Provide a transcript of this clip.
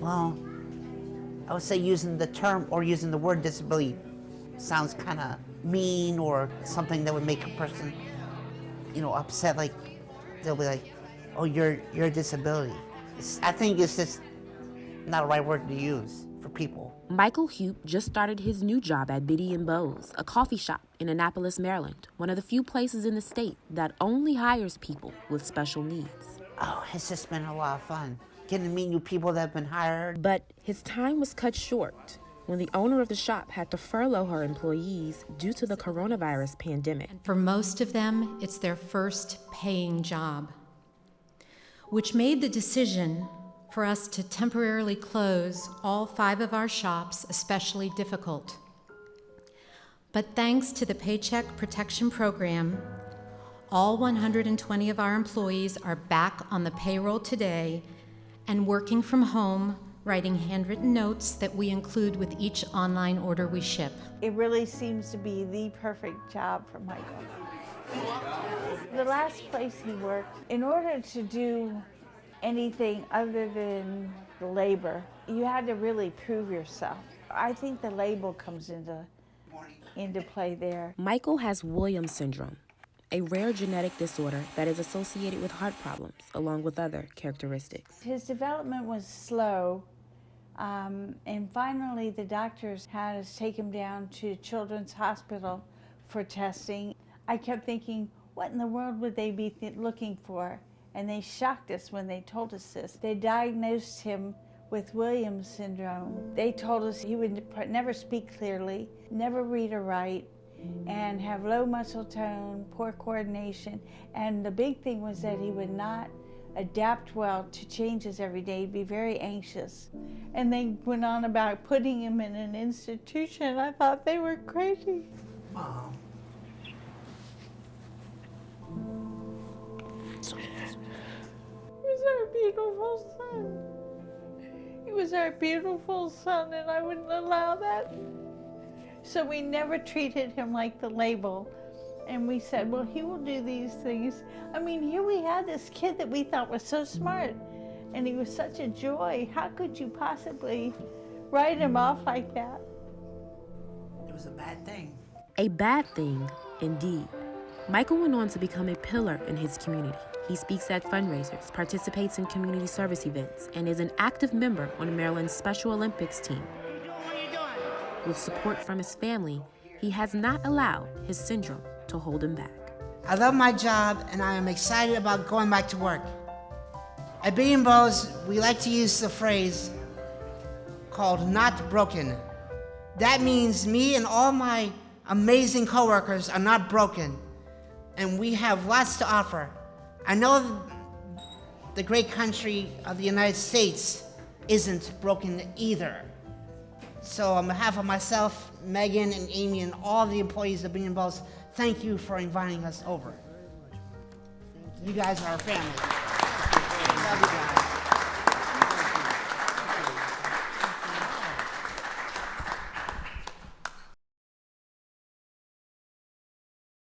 Well, I would say using the term or using the word disability sounds kind of mean or something that would make a person, upset. Like they'll be like, "Oh, you're a disability." I think it's just not the right word to use for people. Michael Heup just started his new job at Bitty Beau's, a coffee shop in Annapolis, Maryland, one of the few places in the state that only hires people with special needs. Oh, it's just been a lot of fun. Getting to meet new people that have been hired. But his time was cut short when the owner of the shop had to furlough her employees due to the coronavirus pandemic. For most of them, it's their first paying job, which made the decision for us to temporarily close all 5 of our shops especially difficult. But thanks to the Paycheck Protection Program, all 120 of our employees are back on the payroll today and working from home, writing handwritten notes that we include with each online order we ship. It really seems to be the perfect job for Michael. The last place he worked, in order to do anything other than the labor, you had to really prove yourself. I think the label comes into play there. Michael has Williams syndrome, a rare genetic disorder that is associated with heart problems, along with other characteristics. His development was slow, and finally the doctors had us take him down to Children's Hospital for testing. I kept thinking, what in the world would they be looking for? And they shocked us when they told us this. They diagnosed him with Williams syndrome. They told us he would never speak clearly, never read or write, and have low muscle tone, poor coordination. And the big thing was that he would not adapt well to changes every day. He'd be very anxious. And they went on about putting him in an institution. I thought they were crazy. Mom. He was our beautiful son. He was our beautiful son, and I wouldn't allow that. So we never treated him like the label. And we said, well, he will do these things. I mean, here we had this kid that we thought was so smart, and he was such a joy. How could you possibly write him off like that? It was a bad thing. A bad thing, indeed. Michael went on to become a pillar in his community. He speaks at fundraisers, participates in community service events, and is an active member on Maryland's Special Olympics team. With support from his family, he has not allowed his syndrome to hold him back. I love my job, and I am excited about going back to work. At Bitty Beau's, we like to use the phrase called "not broken." That means me and all my amazing coworkers are not broken, and we have lots to offer. I know the great country of the United States isn't broken either. So on behalf of myself, Megan, and Amy, and all the employees of Bitty Beau's, thank you for inviting us over. You guys are our family.